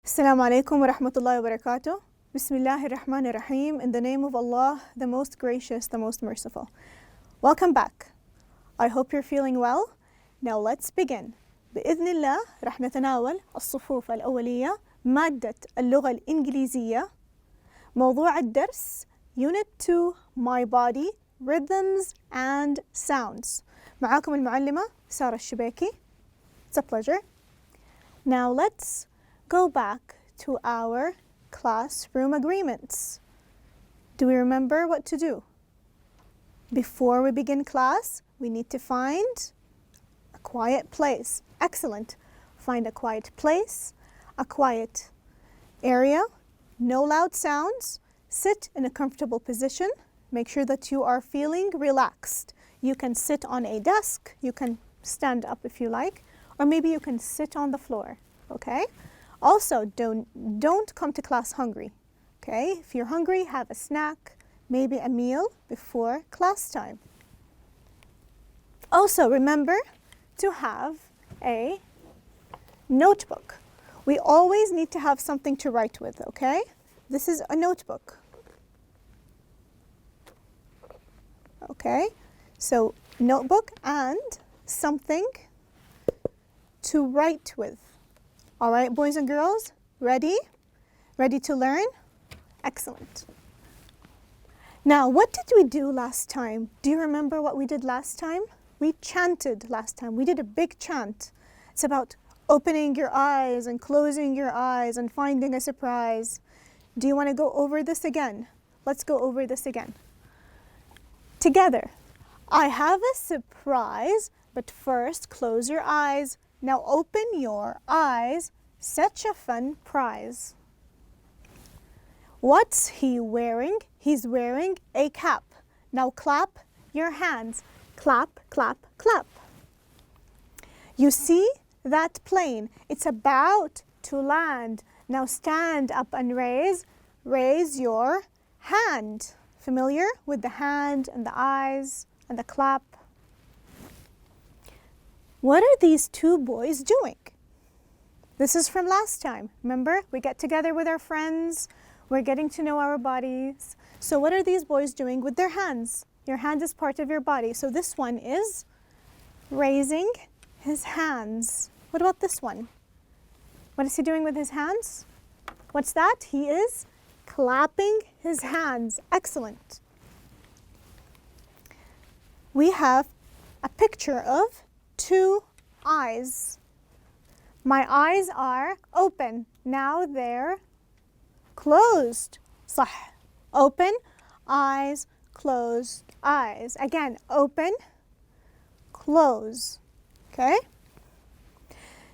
Assalamu alaikum wa rahmatullahi wa barakatuh. Bismillahir Rahmanir Rahim. In the name of Allah, the most gracious, the most merciful. Welcome back. I hope you're feeling well. Now let's begin. بإذن الله رح نتناول الصفوف الأولية مادة اللغة الإنجليزية. موضوع الدرس Unit 2 My Body, Rhythms and Sounds. معاكم المعلمة سارة الشبيكي. It's a pleasure. Now let's go back to our classroom agreements. Do we remember what to do? Before we begin class, we need to find a quiet place. Excellent. Find a quiet place, a quiet area, no loud sounds. Sit in a comfortable position. Make sure that you are feeling relaxed. You can sit on a desk, you can stand up if you like, or maybe you can sit on the floor, okay? Also, don't come to class hungry, okay? If you're hungry, have a snack, maybe a meal before class time. Also, remember to have a notebook. We always need to have something to write with, okay? This is a notebook. Okay, so notebook and something to write with. All right, boys and girls, ready? Ready to learn? Excellent. Now, what did we do last time? Do you remember what we did last time? We chanted last time. We did a big chant. It's about opening your eyes and closing your eyes and finding a surprise. Do you want to go over this again? Let's go over this again. Together. I have a surprise, but first close your eyes. Now open your eyes, such a fun prize. What's he wearing? He's wearing a cap. Now clap your hands. Clap, clap, clap. You see that plane? It's about to land. Now stand up and raise your hand. Familiar with the hand and the eyes and the clap? What are these two boys doing? This is from last time. Remember, we get together with our friends. We're getting to know our bodies. So what are these boys doing with their hands? Your hand is part of your body. So this one is raising his hands. What about this one? What is he doing with his hands? What's that? He is clapping his hands. Excellent. We have a picture of two eyes. My eyes are open. Now they're closed. صح. Open, eyes, closed, eyes. Again, open, close. Okay?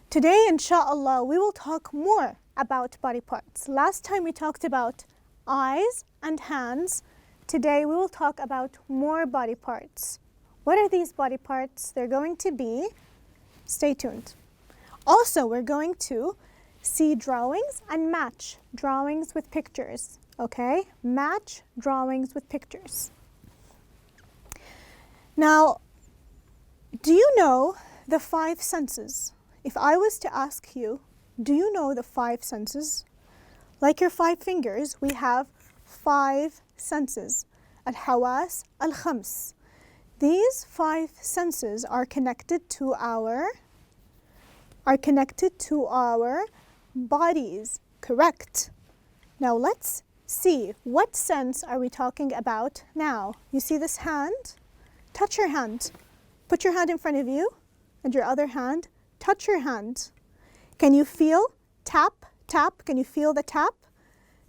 Today, inshallah, we will talk more about body parts. Last time we talked about eyes and hands. Today we will talk about more body parts. What are these body parts? They're going to be, stay tuned. Also, we're going to see drawings and match drawings with pictures, okay? Match drawings with pictures. Now, do you know the 5 senses? If I was to ask you, do you know the 5 senses? Like your 5 fingers, we have 5 senses. الحواس الخمس. These 5 senses are connected to our bodies. Correct. Now let's see, what sense are we talking about now? You see this hand? Touch your hand. Put your hand in front of you and your other hand. Touch your hand. Can you feel? Tap, tap. Can you feel the tap?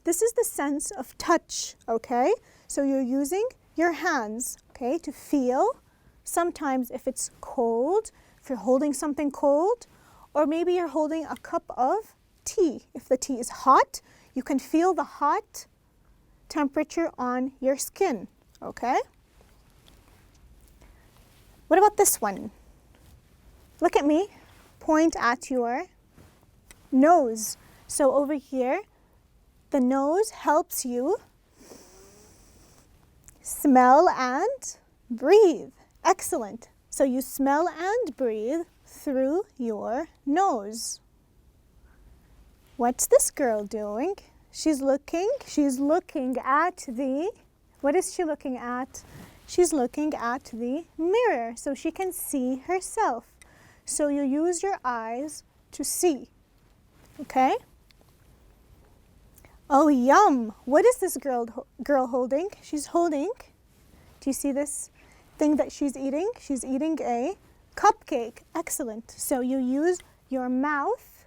This is the sense of touch, okay? So you're using your hands, okay, to feel. Sometimes if it's cold, if you're holding something cold, or maybe you're holding a cup of tea. If the tea is hot, you can feel the hot temperature on your skin, okay? What about this one? Look at me. Point at your nose. So over here, the nose helps you smell and breathe. Excellent. So you smell and breathe through your nose. What's this girl doing? She's looking at the, what is she looking at? She's looking at the mirror so she can see herself. So you use your eyes to see, okay? Oh, yum. What is this girl holding? She's holding, do you see this thing that she's eating? She's eating a cupcake. Excellent. So you use your mouth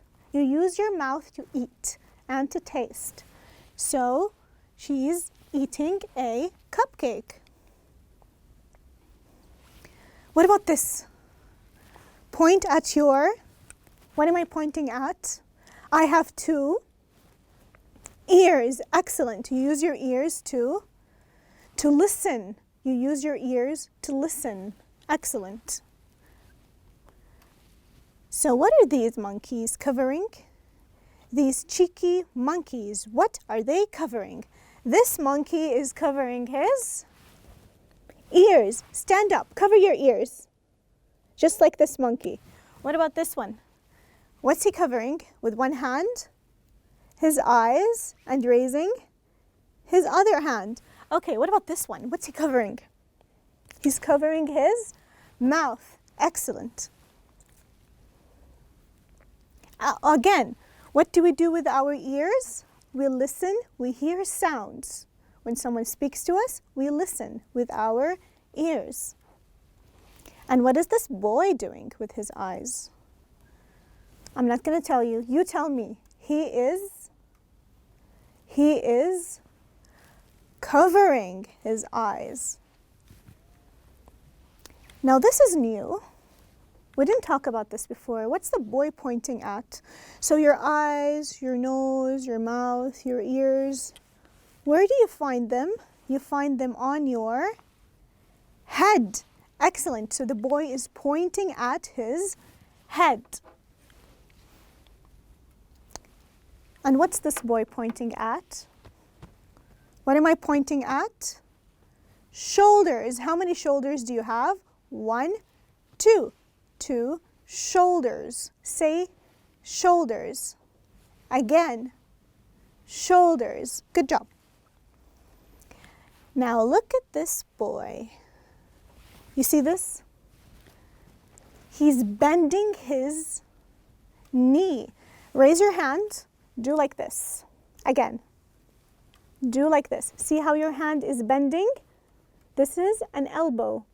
to eat and to taste. So she's eating a cupcake. What about this? Point at your, what am I pointing at? I have 2 ears. Excellent. You use your ears to listen. You use your ears to listen. Excellent. So what are these monkeys covering? These cheeky monkeys, what are they covering? This monkey is covering his ears. Stand up, cover your ears. Just like this monkey. What about this one? What's he covering with one hand? His eyes, and raising his other hand. Okay, what about this one? What's he covering? He's covering his mouth. Excellent. Again, what do we do with our ears? We listen, we hear sounds. When someone speaks to us, we listen with our ears. And what is this boy doing with his eyes? I'm not going to tell you. You tell me. He is covering his eyes. Now this is new. We didn't talk about this before. What's the boy pointing at? So your eyes, your nose, your mouth, your ears. Where do you find them? You find them on your head. Excellent. So the boy is pointing at his head. And what's this boy pointing at? What am I pointing at? Shoulders. How many shoulders do you have? 1, 2. 2 shoulders. Say shoulders. Again, shoulders. Good job. Now look at this boy. You see this? He's bending his knee. Raise your hand. Do like this. Again. Do like this. See how your hand is bending? This is an elbow.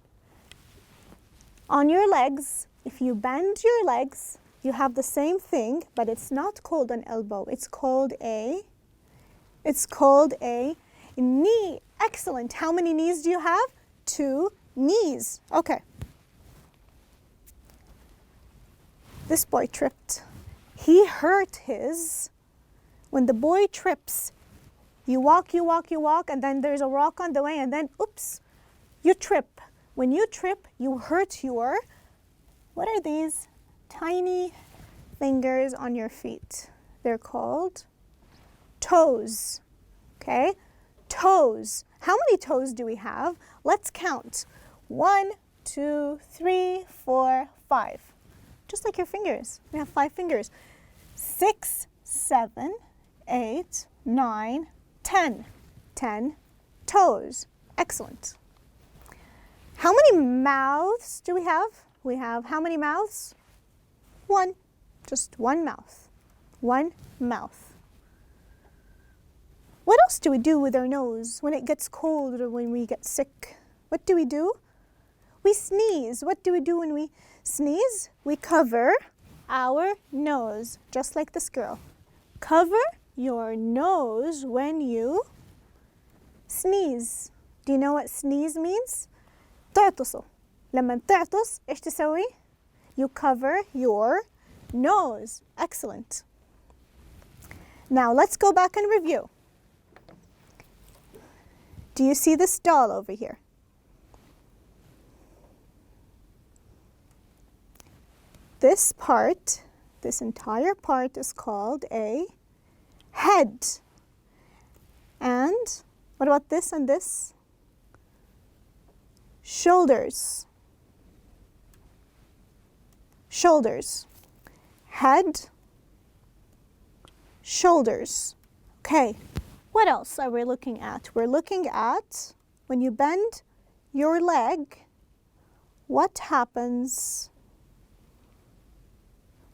On your legs, if you bend your legs, you have the same thing, but it's not called an elbow. It's called a knee. Excellent. How many knees do you have? 2 knees. Okay. This boy tripped. He hurt his. When the boy trips, you walk, and then there's a rock on the way, and then, oops, you trip. When you trip, you hurt your, what are these tiny fingers on your feet? They're called toes, okay? Toes. How many toes do we have? Let's count. 1, 2, 3, 4, 5. Just like your fingers. We have 5 fingers. 6, 7, 8, 9, 10. 10 toes. Excellent. How many mouths do we have? We have how many mouths? 1. Just 1 mouth. 1 mouth. What else do we do with our nose when it gets cold or when we get sick? What do? We sneeze. What do we do when we sneeze? We cover our nose, just like this girl. Cover your nose when you sneeze. Do you know what sneeze means? تعطسوا. لما تعطس إيش تسوي؟ You cover your nose. Excellent. Now let's go back and review. Do you see this doll over here? This part, this entire part is called a head. And what about this and this? Shoulders. Shoulders. Head. shoulders. Okay, what else are we looking at? We're looking at when you bend your leg, what happens?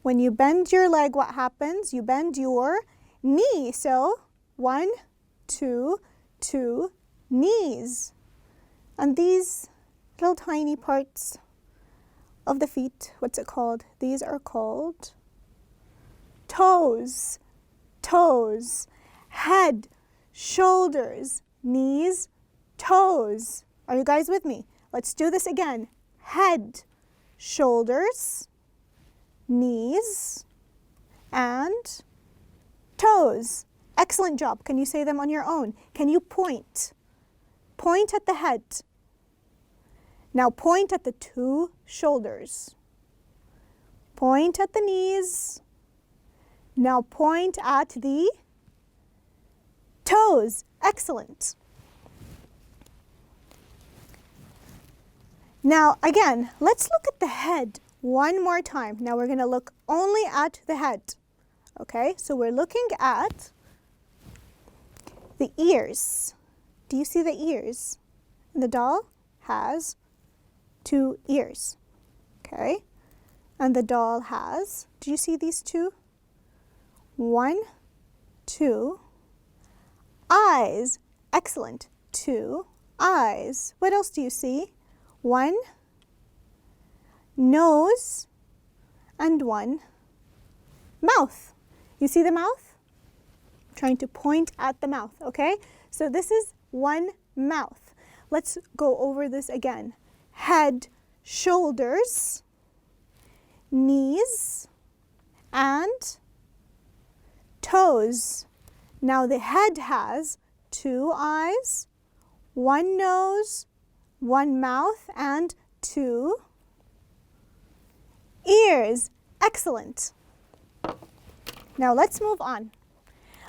When you bend your leg, what happens? You bend your knee. So 1, 2, 2 knees. And these little tiny parts of the feet, what's it called? These are called toes. Toes. Head, shoulders, knees, toes. Are you guys with me? Let's do this again. Head, shoulders, knees, and toes. Excellent job. Can you say them on your own? Can you point? Point at the head. Now point at the 2 shoulders. Point at the knees. Now point at the toes. Excellent. Now again, let's look at the head one more time. Now we're going to look only at the head. Okay, so we're looking at the ears. Do you see the ears? The doll has 2 ears. Okay, and the doll has, do you see these 2? 1, 2. Eyes. Excellent. 2 eyes. What else do you see? 1 nose and 1 mouth. You see the mouth? I'm trying to point at the mouth, okay? So this is 1 mouth. Let's go over this again. Head, shoulders, knees, and toes. Now the head has 2 eyes, 1 nose, 1 mouth, and 2 ears. Excellent. Now let's move on.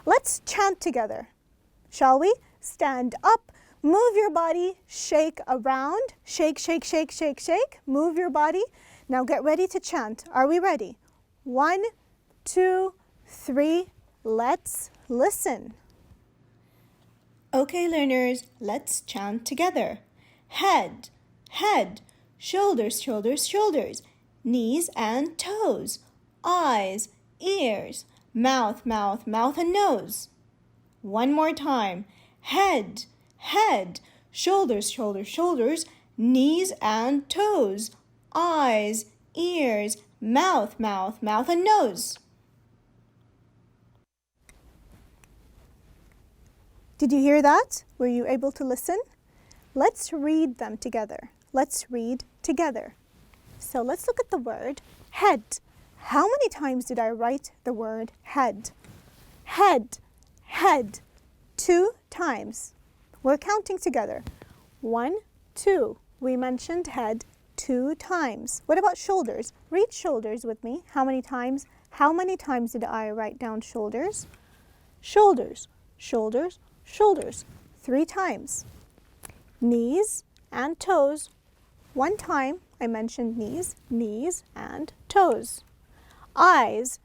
Let's chant together, shall we? Stand up, move your body, shake around, shake, shake, shake, shake, shake, move your body. Now get ready to chant. Are we ready? 1, 2, 3, let's listen. Okay, learners, let's chant together. Head, head, shoulders, shoulders, shoulders, knees and toes, eyes, ears, mouth, mouth, mouth, and nose. One more time. Head, head, shoulders, shoulders, shoulders, knees and toes, eyes, ears, mouth, mouth, mouth, and nose. Did you hear that? Were you able to listen? Let's read them together. Let's read together. So let's look at the word head. How many times did I write the word head? Head, head, 2 times. We're counting together. 1, 2. We mentioned head 2 times. What about shoulders? Read shoulders with me. How many times? How many times did I write down shoulders? Shoulders, shoulders, shoulders. 3 times. Knees and toes. 1 time I mentioned knees, knees and toes. Eyes,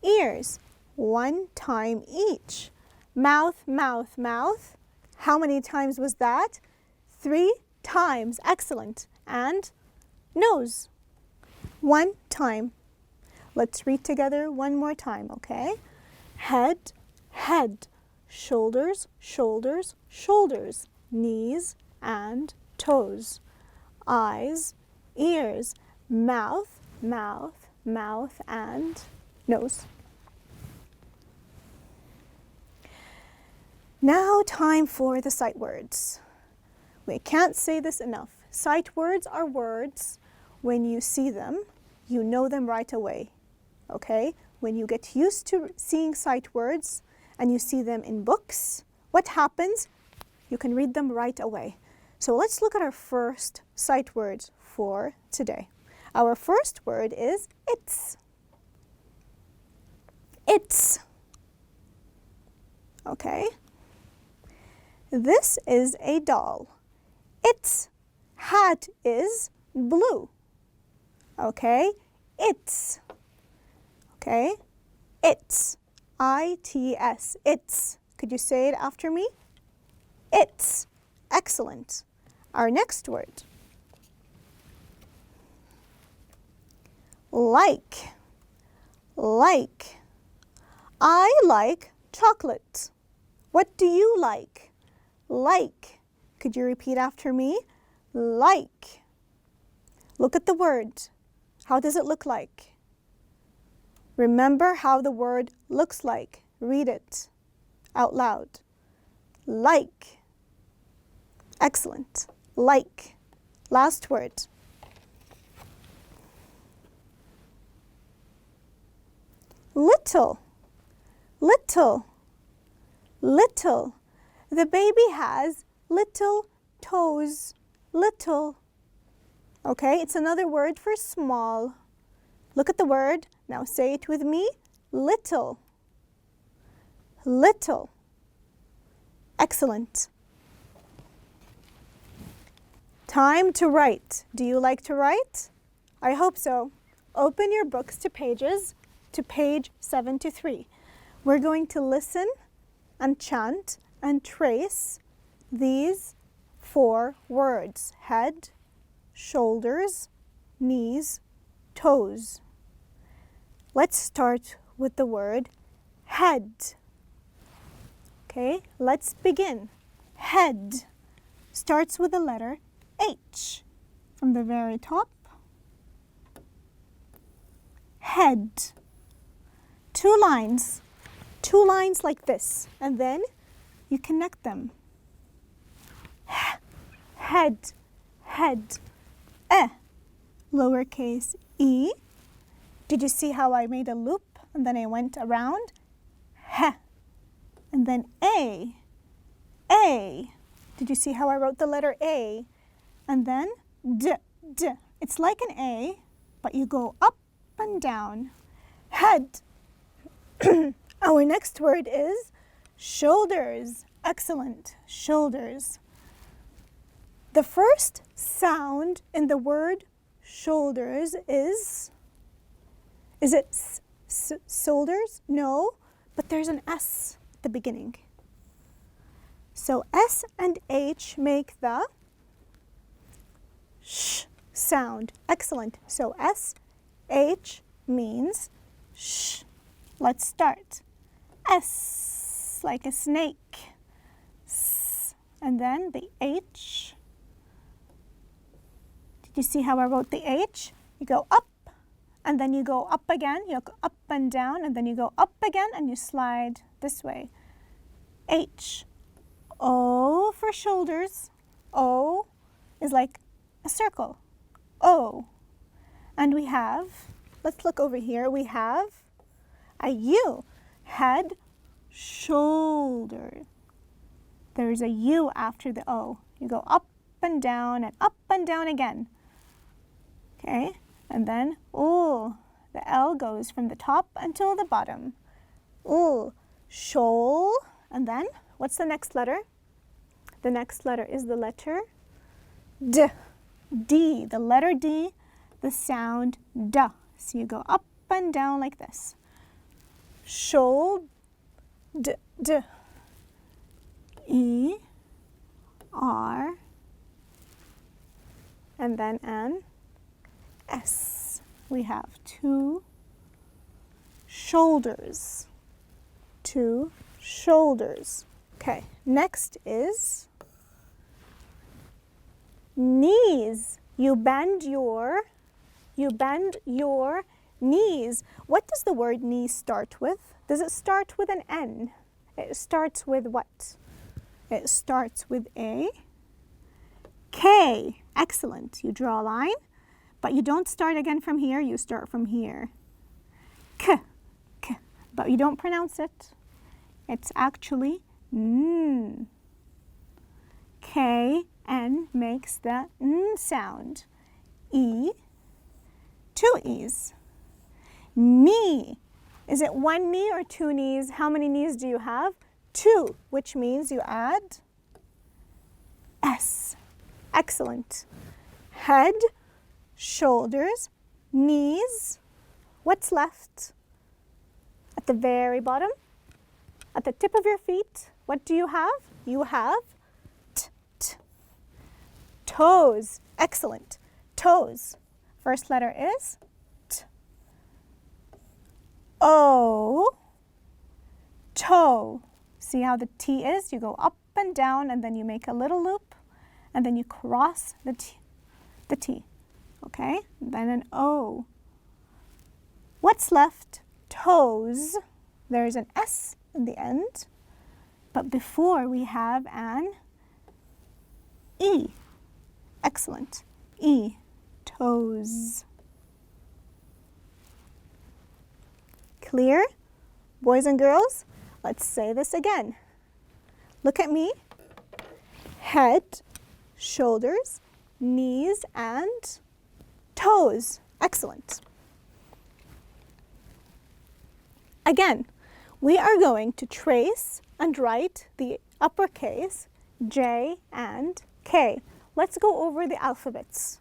ears, 1 time each. Mouth, mouth, mouth. How many times was that? 3 times. Excellent. And nose, 1 time. Let's read together one more time, okay? Head, head, shoulders, shoulders, shoulders, knees and toes. Eyes, ears, mouth, mouth, mouth, and nose. Now time for the sight words. We can't say this enough. Sight words are words, when you see them, you know them right away, okay? When you get used to seeing sight words and you see them in books, what happens? You can read them right away. So let's look at our first sight words for today. Our first word is it's. It's. Okay. This is a doll. Its hat is blue. Okay. It's. Okay. It's. I-T-S, its. Could you say it after me? Its. Excellent. Our next word. Like. Like. I like chocolate. What do you like? Like. Could you repeat after me? Like. Look at the word. How does it look like? Remember how the word looks like. Read it out loud. Like. Excellent. Like. Last word. Little. Little. Little. The baby has little toes. Little. Okay, it's another word for small. Look at the word. Now say it with me. Little. Little. Excellent. Time to write. Do you like to write? I hope so. Open your books to page 73. We're going to listen and chant and trace these 4 words. Head, shoulders, knees, toes. Let's start with the word head. Okay, let's begin. Head starts with the letter H from the very top. Head. 2 lines. 2 lines like this, and then you connect them. Head. Head. Lowercase e. Did you see how I made a loop and then I went around? And then A. Did you see how I wrote the letter A? And then D. It's like an A, but you go up and down. Head. Our next word is shoulders. Excellent. Shoulders. The first sound in the word shoulders is it shoulders? No, but there's an S at the beginning. So S and H make the sh sound. Excellent. So S, H means sh. Let's start. S, like a snake. S, and then the H. Did you see how I wrote the H? You go up, and then you go up again. You go up and down, and then you go up again, and you slide this way. H. O for shoulders. O is like a circle. O. And we have, let's look over here, we have a U. Head, shoulder. There's a U after the O. You go up and down again. Okay, and then ooh, the L goes from the top until the bottom. Ooh, shoal, and then what's the next letter? The next letter is the letter D. D, the letter D, the sound D. So you go up and down like this. Shoal, D, D. E, R, and then an S. We have 2 shoulders. 2 shoulders. Okay, next is knees. You bend your knees. What does the word knee start with? Does it start with an N? It starts with what? It starts with a K. Excellent. You draw a line, but you don't start again from here. You start from here. K. But you don't pronounce it. It's actually N. K, N makes the N sound. E, 2 E's. Knee. Is it 1 knee or 2 knees? How many knees do you have? 2, which means you add S. Excellent. Head, shoulders, knees. What's left? At the very bottom, At the tip of your feet, what do you have? You have t. Toes. Excellent. Toes. First letter is t. O. Toe. See how the T is? You go up and down, and then you make a little loop, and then you cross the T. Okay? Then an O. What's left? Toes. There's an S in the end, but before we have an E. Excellent. E. Toes. Clear? Boys and girls, let's say this again. Look at me. Head, shoulders, knees, and toes. Excellent. Again, we are going to trace and write the uppercase J and K. Let's go over the alphabets.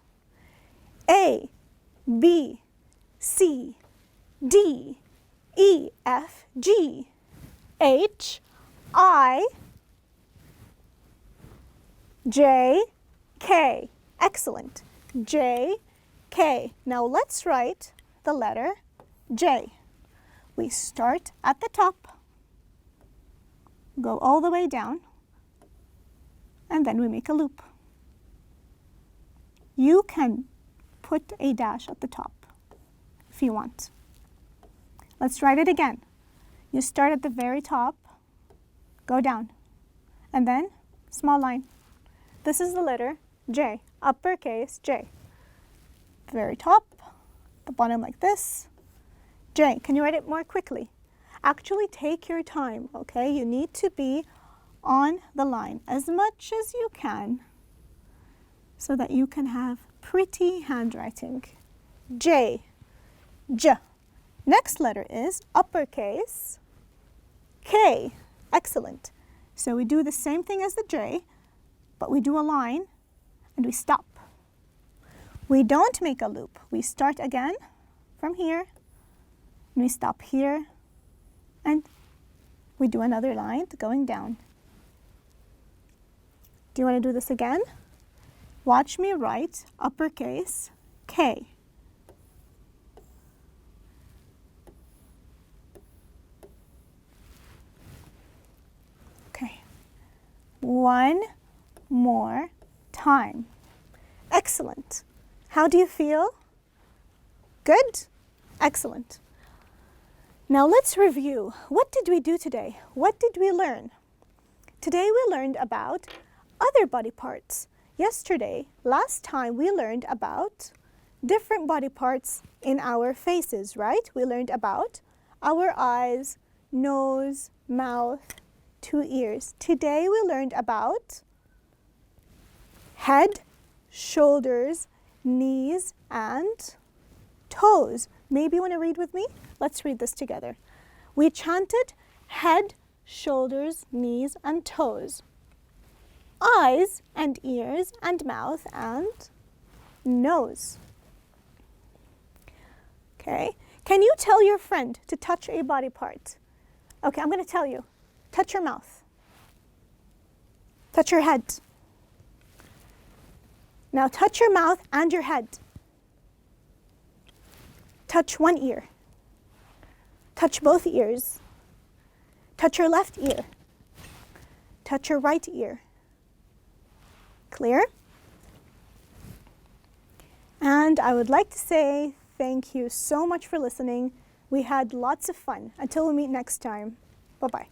A, B, C, D, E, F, G, H, I, J, K. Excellent. J, K. Now let's write the letter J. We start at the top, go all the way down, and then we make a loop. You can put a dash at the top if you want. Let's write it again. You start at the very top, go down, and then small line. This is the letter J, uppercase J. Very top, the bottom like this. J. Can you write it more quickly? Actually, take your time, okay? You need to be on the line as much as you can so that you can have pretty handwriting. J. J. Next letter is uppercase K. Excellent. So we do the same thing as the J, but we do a line and we stop. We don't make a loop. We start again from here, and we stop here, and we do another line going down. Do you want to do this again? Watch me write uppercase K. Okay. One more time. Excellent. How do you feel? Good? Excellent. Now let's review. What did we do today? What did we learn? Today we learned about other body parts. Yesterday, last time, we learned about different body parts in our faces, right? We learned about our eyes, nose, mouth, 2 ears. Today we learned about head, shoulders, knees, and toes. Maybe you want to read with me? Let's read this together. We chanted head, shoulders, knees, and toes. Eyes and ears and mouth and nose. Okay. Can you tell your friend to touch a body part? Okay, I'm going to tell you. Touch your mouth. Touch your head. Now touch your mouth and your head. Touch one ear. Touch both ears. Touch your left ear. Touch your right ear. Clear? And I would like to say thank you so much for listening. We had lots of fun. Until we meet next time, bye-bye.